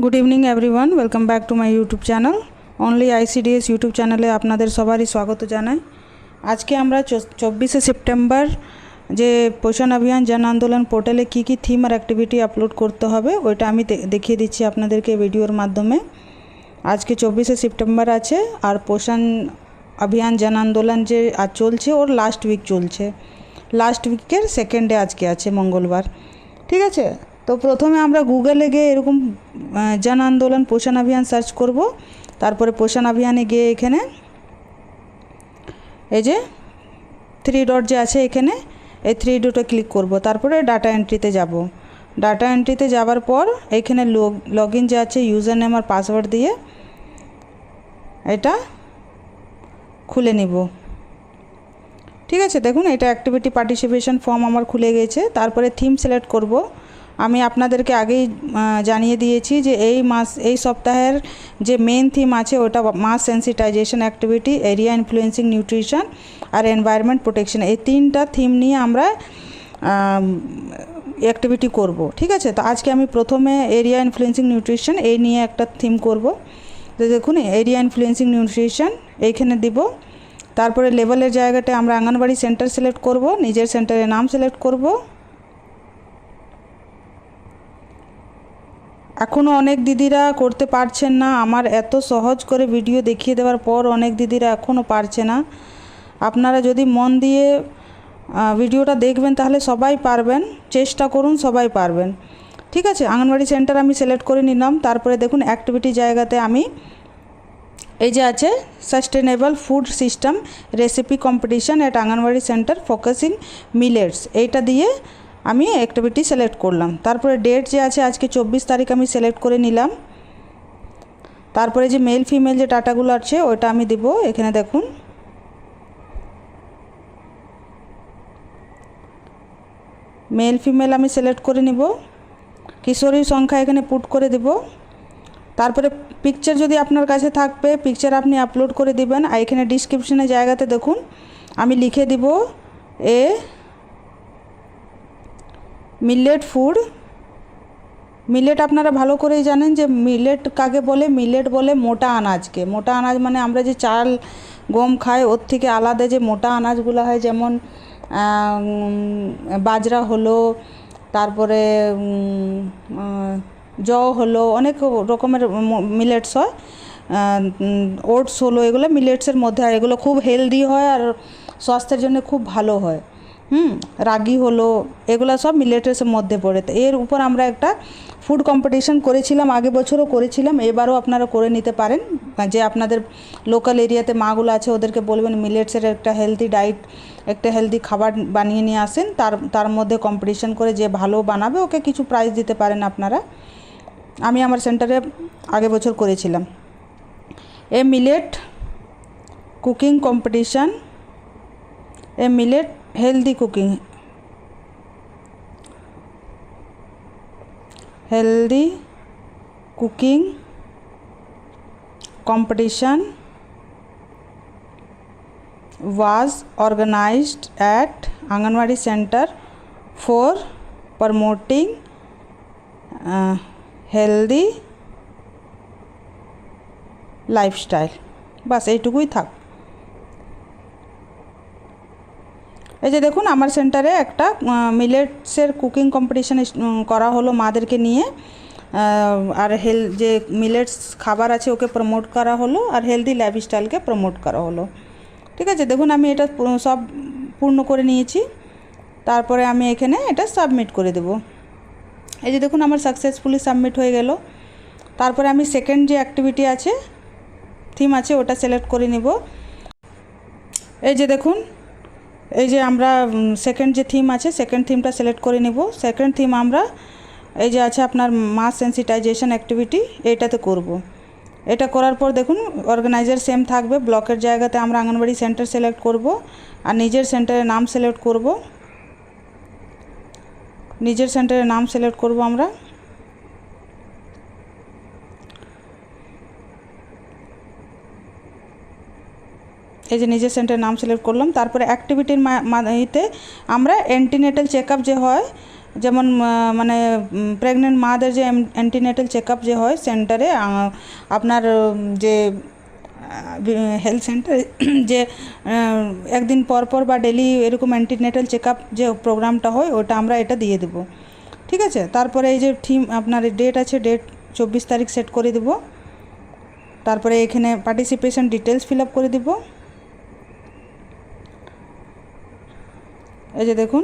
Good evening everyone, welcome back to my YouTube channel only ICDS YouTube চ্যানেলে আপনাদের সবারই স্বাগত জানাই। আজকে আমরা 24শে সেপ্টেম্বর যে পোষণ অভিযান জন আন্দোলন পোর্টালে কী কী থিম আর অ্যাক্টিভিটি আপলোড করতে হবে ওইটা আমি দেখিয়ে দিচ্ছি আপনাদেরকে ভিডিওর মাধ্যমে। আজকে 24শে সেপ্টেম্বর আছে আর পোষণ অভিযান জন আন্দোলন যে আজ চলছে ওর লাস্ট উইক চলছে, লাস্ট উইকের সেকেন্ডে আজকে আছে মঙ্গলবার। ঠিক আছে, তো প্রথমে আমরা গুগলে গিয়ে এরকম জন আন্দোলন পোষণ অভিযান সার্চ করব। তারপরে পোষণ অভিযানে গিয়ে এখানে এই যে 3 ডট যে আছে এখানে এই 3 ডটে ক্লিক করব। তারপরে ডাটা এন্ট্রিতে যাব। ডাটা এন্ট্রিতে যাওয়ার পর এখানে লগ ইন যে আছে ইউজার নেম আর পাসওয়ার্ড দিয়ে এটা খুলে নিব। ঠিক আছে, দেখুন এটা অ্যাক্টিভিটি পার্টিসিপেশন ফর্ম আমার খুলে গেছে। তারপরে থিম সিলেক্ট করব। আমি আপনাদেরকে আগেই জানিয়ে দিয়েছি যে এই সপ্তাহের যে মেন থিম আছে ওটা mass sensitisation activity, area influencing nutrition আর এনভায়রনমেন্ট প্রোটেকশন, এই 3টা থিম নিয়ে আমরা অ্যাক্টিভিটি করব। ঠিক আছে, তো আজকে আমি প্রথমে এরিয়া ইনফ্লুয়েন্সিং নিউট্রিশন এই নিয়ে একটা থিম করব। তো দেখুন এরিয়া ইনফ্লুয়েন্সিং নিউট্রিশন এইখানে দিব। তারপরে লেভেলের জায়গাটা আমরা আঙ্গনবাড়ি সেন্টার সিলেক্ট করব, নিজের সেন্টারের নাম সিলেক্ট করব। এখনও অনেক দিদিরা করতে পারছেন না, আমার এত সহজ করে ভিডিও দেখিয়ে দেওয়ার পর অনেক দিদিরা এখনও পারছে না। আপনারা যদি মন দিয়ে ভিডিওটা দেখবেন তাহলে সবাই পারবেন, চেষ্টা করুন, সবাই পারবেন। ঠিক আছে, আঙ্গনবাড়ি সেন্টার আমি সিলেক্ট করে নিলাম। তারপরে দেখুন অ্যাক্টিভিটি জায়গাতে আমি এই যে আছে sustainable food system recipe competition at anganwadi centre focusing millets, এইটা দিয়ে আমি অ্যাক্টিভিটি সিলেক্ট করলাম। তারপরে ডেট যে আছে আজকে 24 তারিখ আমি সিলেক্ট করে নিলাম। তারপরে যে মেল ফিমেল যে ডাটাগুলো আছে ওইটা আমি দেব। এখানে দেখুন মেল ফিমেল আমি সিলেক্ট করে নিব। কিশোরীর সংখ্যা এখানে পুট করে দেব। তারপরে পিকচার যদি আপনার কাছে থাকবে পিকচার আপনি আপলোড করে দিবেন। আর এখানে ডিসক্রিপশনের জায়গাতে দেখুন আমি লিখে দিব মিলেট ফুড। মিলেট আপনারা ভালো করেই জানেন যে মিলেট কাকে বলে। মিলেট বলে মোটা আনাজকে। মোটা আনাজ মানে আমরা যে চাল গম খাই ওর থেকে আলাদা যে মোটা আনাজগুলো হয়, যেমন বাজরা হলো, তারপরে জও হলো, অনেক রকমের মিলেটস হয়, ওটস হলো, এগুলো মিলেটসের মধ্যে হয়। এগুলো খুব হেলদি হয় আর স্বাস্থ্যের জন্য খুব ভালো হয়। রাগি হলো, এগুলো সব মিলেটসের মধ্যে পড়ে। তো এর উপর আমরা একটা ফুড কম্পিটিশন করেছিলাম, আগের বছরও করেছিলাম, এবারও আপনারা করে নিতে পারেন। যে আপনাদের লোকাল এরিয়াতে মাগুলো আছে ওদেরকে বলবেন মিলেটসের একটা হেলদি ডায়েট, একটা হেলদি খাবার বানিয়ে নিয়ে আসেন। তার মধ্যে কম্পিটিশন করে যে ভালো বানাবে ওকে কিছু প্রাইজ দিতে পারেন আপনারা। আমি আমার সেন্টারে আগের বছর করেছিলাম। Millet cooking competition, millet healthy cooking, healthy cooking competition was organized at Anganwadi Center for promoting healthy lifestyle। বাস এইটুকুই থাক। এই যে দেখুন আমার সেন্টারে একটা মিলেটসের কুকিং কম্পিটিশান করা হলো মাদেরকে নিয়ে, আর যে মিলেটস খাবার আছে ওকে প্রমোট করা হলো আর হেলদি লাইফস্টাইলকে প্রমোট করা হলো। ঠিক আছে, দেখুন আমি এটা সব পূর্ণ করে নিয়েছি। তারপরে আমি এখানে এটা সাবমিট করে দেব। এই যে দেখুন আমার সাকসেসফুলি সাবমিট হয়ে গেল। তারপরে আমি সেকেন্ড যে অ্যাক্টিভিটি আছে থিম আছে ওটা সিলেক্ট করে নিব। এই যে দেখুন এই যে আমরা সেকেন্ড যে থিম আছে সেকেন্ড থিমটা সিলেক্ট করে নেব। সেকেন্ড থিম আমরা এই যে আছে আপনার মাস সেন্সিটাইজেশন অ্যাক্টিভিটি এইটাতে করব। এটা করার পর দেখুন অর্গানাইজার সেম থাকবে। ব্লকের জায়গাতে আমরা আঙ্গনবাড়ি সেন্টার সিলেক্ট করব আর নিজের সেন্টারের নাম সিলেক্ট করব। নিজের সেন্টারের নাম সিলেক্ট করব আমরা। এই যে নিজের সেন্টারের নাম সিলেক্ট করলাম। তারপরে অ্যাক্টিভিটির ইতে আমরা অ্যান্টিনেটাল চেকআপ যে হয় যেমন মানে প্রেগনেন্ট মাদের যে অ্যান্টিনেটাল চেক আপ যে হয় সেন্টারে, আপনার যে হেলথ সেন্টারে যে একদিন পর পর বা ডেলি এরকম অ্যান্টিনেটাল চেক আপ যে প্রোগ্রামটা হয় ওটা আমরা এটা দিয়ে দেবো। ঠিক আছে, তারপরে এই যে থিম আপনার ডেট আছে, ডেট 24 তারিখ সেট করে দেবো। তারপরে এখানে পার্টিসিপেশন ডিটেলস ফিল আপ করে দেবো। এই যে দেখুন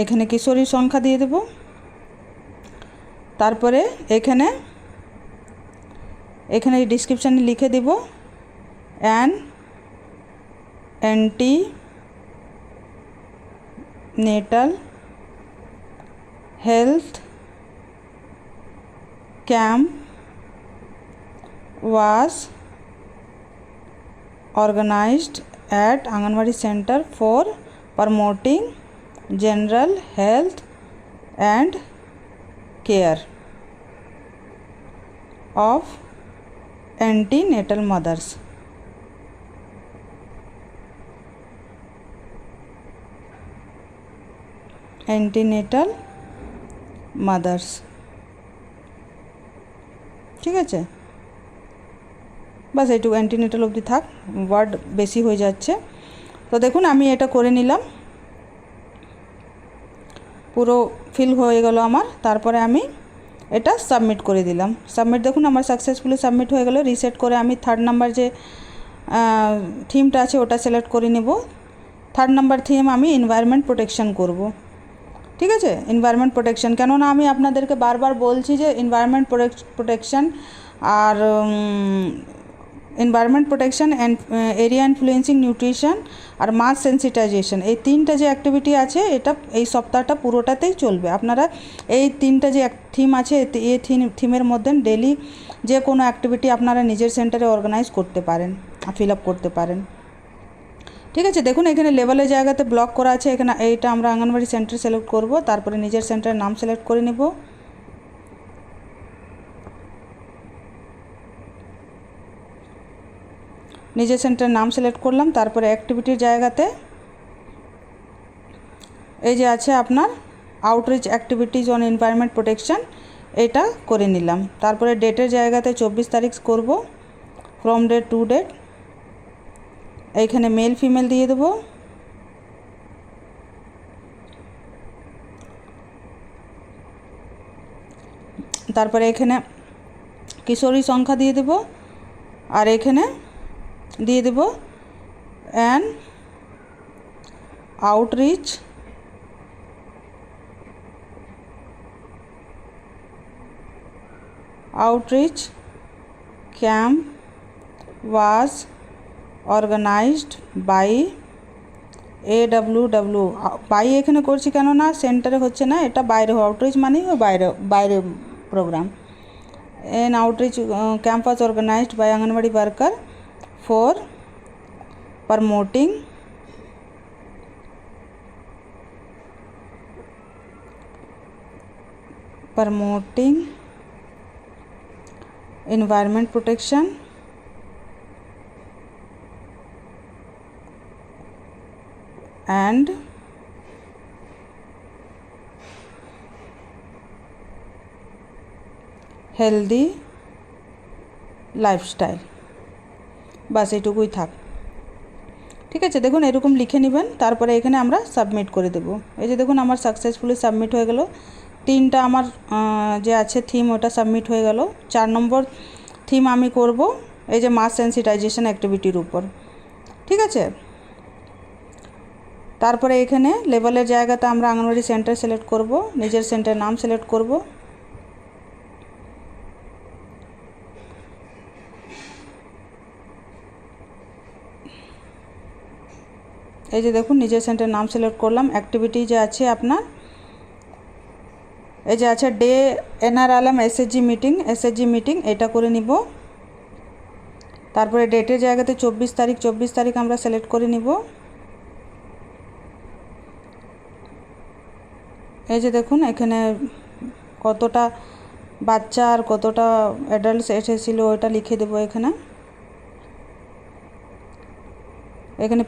এখানে কিশোরীর সংখ্যা দিয়ে দেব। তারপরে এখানে ডিসক্রিপশানে লিখে দেব an antenatal health camp was organized at Anganwadi Center for promoting general health and care of antenatal mothers. Antenatal mothers, ঠিক আছে, বাস এইটুকু অ্যান্টিনেটাল অবধি থাক, ওয়ার্ড বেশি হয়ে যাচ্ছে। তো দেখুন আমি এটা করে নিলাম, পুরো ফিল হয়ে গেল আমার। তারপরে আমি এটা সাবমিট করে দিলাম। সাবমিট দেখুন আমার সাকসেসফুলি সাবমিট হয়ে গেল। রিসেট করে আমি 3rd নাম্বার যে থিমটা আছে ওটা সিলেক্ট করে নেব। 3rd নাম্বার থিম আমি এনভায়রনমেন্ট প্রোটেকশন করব। ঠিক আছে, এনভায়রনমেন্ট প্রোটেকশন, কেননা আমি আপনাদেরকে বারবার বলছি যে এনভায়রনমেন্ট প্রোটেকশন আর environment protection and area influencing nutrition আর মাস সেন্সিটাইজেশন, এই 3টা যে অ্যাক্টিভিটি আছে এটা এই সপ্তাহটা পুরোটাতেই চলবে। আপনারা এই 3টা যে থিম আছে এই থিমের মধ্যে ডেলি যে কোনো অ্যাক্টিভিটি আপনারা নিজের সেন্টারে অর্গানাইজ করতে পারেন, ফিল আপ করতে পারেন। ঠিক আছে, দেখুন এখানে লেভেলের জায়গাতে ব্লক করা আছে, এখানে এইটা আমরা আঙ্গনবাড়ি সেন্টার সিলেক্ট করব। তারপরে নিজের সেন্টারের নাম সিলেক্ট করে নেব। নিজের সেন্টারের নাম সিলেক্ট করলাম। তারপরে অ্যাক্টিভিটির জায়গাতে এই যে আছে আপনার outreach activities on environment protection, এটা করে নিলাম। তারপরে ডেটের জায়গাতে 24 তারিখ করব, ফ্রম ডেট টু ডেট। এইখানে মেল ফিমেল দিয়ে দেবো। তারপরে এখানে কিশোরী সংখ্যা দিয়ে দেব, আর এখানে দিয়ে দেব an outreach camp was organized by AWW। বাই এখানে করছি কেননা সেন্টারে হচ্ছে না, এটা বাইরে, আউটরিচ মানে বাইরে programme. An outreach camp was organized by Anganwadi worker for promoting environment protection and healthy lifestyle, বাস এইটুকুই থাক। ঠিক আছে, দেখুন এরকম লিখে নেবেন। তারপরে এখানে আমরা সাবমিট করে দেব। এই যে দেখুন আমার সাকসেসফুলি সাবমিট হয়ে গেল। 3টা আমার যে আছে থিম ওটা সাবমিট হয়ে গেল। 4 নম্বর থিম আমি করব এই যে মাস সেন্সিটাইজেশন অ্যাক্টিভিটির উপর। ঠিক আছে, তারপরে এখানে লেভেলের জায়গাতে আমরা আঙ্গনওয়াড়ি সেন্টার সিলেক্ট করব, নিজের সেন্টারের নাম সিলেক্ট করব। এই যে দেখুন নিজের সেন্টারের নাম সিলেক্ট করলাম। অ্যাক্টিভিটি যে আছে আপনার এই যে আছে ডে NRLM SHG মিটিং, এটা করে নিব। তারপরে ডেটের জায়গাতে 24 তারিখ আমরা সিলেক্ট করে নিব। এই যে দেখুন এখানে কতটা বাচ্চা আর কতটা অ্যাডাল্টস এসেছিল ওটা লিখে দেবো। এখানে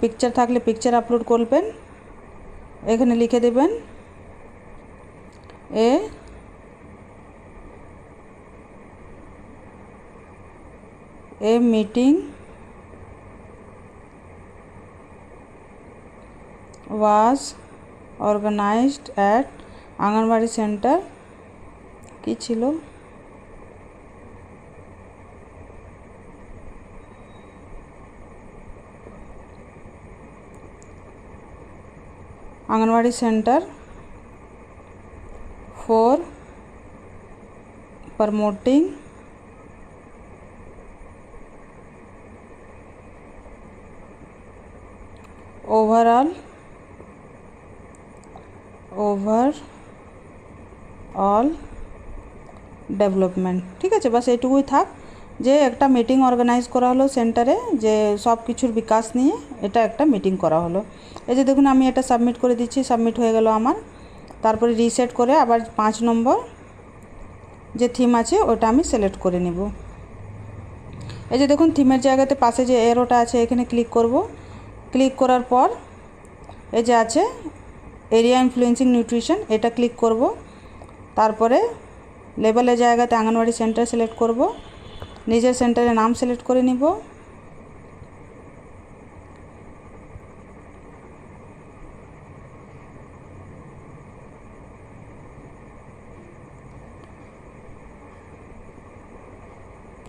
পিকচার থাকলে পিকচার আপলোড করবেন। এখানে লিখে দেবেন এ meeting was organized at anganwadi centre কি ছিল anganwadi centre for promoting overall development. ঠিক আছে, বাস এইটুকুই থাক যে একটা মিটিং অর্গানাইজ করা হলো সেন্টারে, যে সব কিছুর বিকাশ নিয়ে এটা একটা মিটিং করা হলো। এই যে দেখুন আমি এটা সাবমিট করে দিচ্ছি, সাবমিট হয়ে গেল আমার। তারপরে রিসেট করে আবার 5 নম্বর যে থিম আছে ওটা আমি সিলেক্ট করে নেব। এই যে দেখুন থিমের জায়গাতে পাশে যে এরোটা আছে এখানে ক্লিক করব। ক্লিক করার পর এই যে আছে এরিয়া ইনফ্লুয়েন্সিং নিউট্রিশন, এটা ক্লিক করব। তারপরে লেবেলের জায়গাতে আঙ্গনওয়াড়ি সেন্টার সিলেক্ট করব, নিজের সেন্টারের নাম সিলেক্ট করে নিব।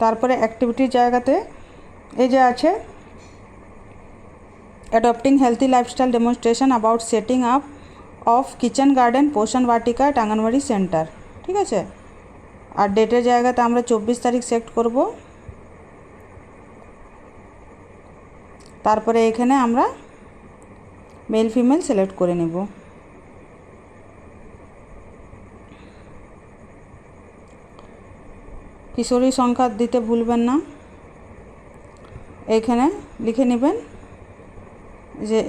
তারপরে অ্যাক্টিভিটির জায়গাতে এই যে আছে adopting healthy lifestyle demonstration about setting up of kitchen garden পোষণ বাটিকা এট আঙ্গনওয়াড়ি সেন্টার। ঠিক আছে, আর ডেটের জায়গাতে আমরা 24 তারিখ সিলেক্ট করব। তারপরে এখানে আমরা মেল ফিমেল সিলেক্ট করে নেব। কিশোরী সংখ্যা দিতে ভুলবেন না। এখানে লিখে নেবেন যে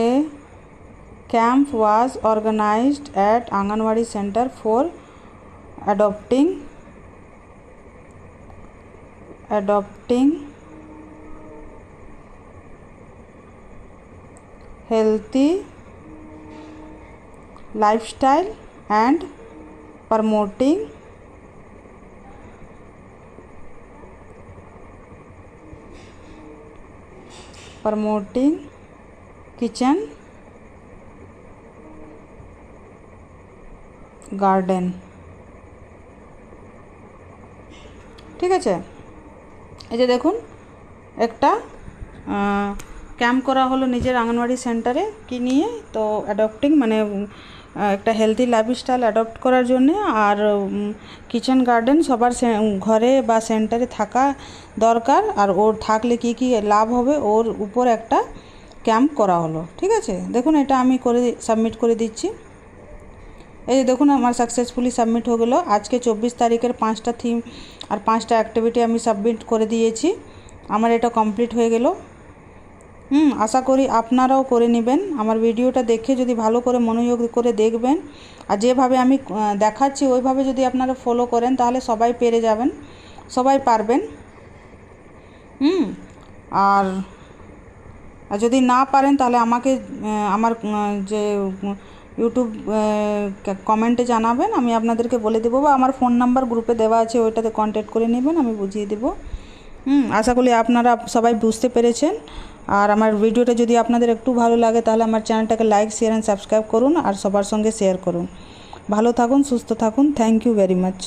A camp was organized at Anganwadi Center for adopting healthy lifestyle and promoting kitchen garden. ঠিক আছে, এই যে দেখুন একটা ক্যাম্প করা হলো নিজের আঙ্গনওয়াড়ি সেন্টারে কি নিয়ে, তো অ্যাডপ্টিং মানে একটা হেলদি লাইফস্টাইল অ্যাডপ্ট করার জন্যে, আর কিচেন গার্ডেন সবার ঘরে বা সেন্টারে থাকা দরকার, আর ওর থাকলে কি কি লাভ হবে ওর উপর একটা ক্যাম্প করা হলো। ঠিক আছে, দেখুন এটা আমি করে সাবমিট করে দিচ্ছি। এই যে দেখুন আমার সাকসেসফুলি সাবমিট হয়ে গেলো। আজকে 24 তারিখের 5টা থিম আর 5টা অ্যাক্টিভিটি আমি সাবমিট করে দিয়েছি, আমার এটা কমপ্লিট হয়ে গেল। আশা করি আপনারাও করে নেবেন। আমার ভিডিওটা দেখে যদি ভালো করে মনোযোগ করে দেখবেন, আর যেভাবে আমি দেখাচ্ছি ওইভাবে যদি আপনারা ফলো করেন তাহলে সবাই পেরে যাবেন, সবাই পারবেন। আর যদি না পারেন তাহলে আমাকে আমার যে ইউটিউব কমেন্টে জানাবেন, আমি আপনাদেরকে বলে দেবো, বা আমার ফোন নাম্বার গ্রুপে দেওয়া আছে ওইটাতে কন্ট্যাক্ট করে নেবেন, আমি বুঝিয়ে দেবো। আশা করি আপনারা সবাই বুঝতে পেরেছেন। আর আমার ভিডিওটা যদি আপনাদের একটু ভালো লাগে তাহলে আমার চ্যানেলটাকে লাইক, শেয়ার অ্যান্ড সাবস্ক্রাইব করুন, আর সবার সঙ্গে শেয়ার করুন। ভালো থাকুন, সুস্থ থাকুন। Thank you very much.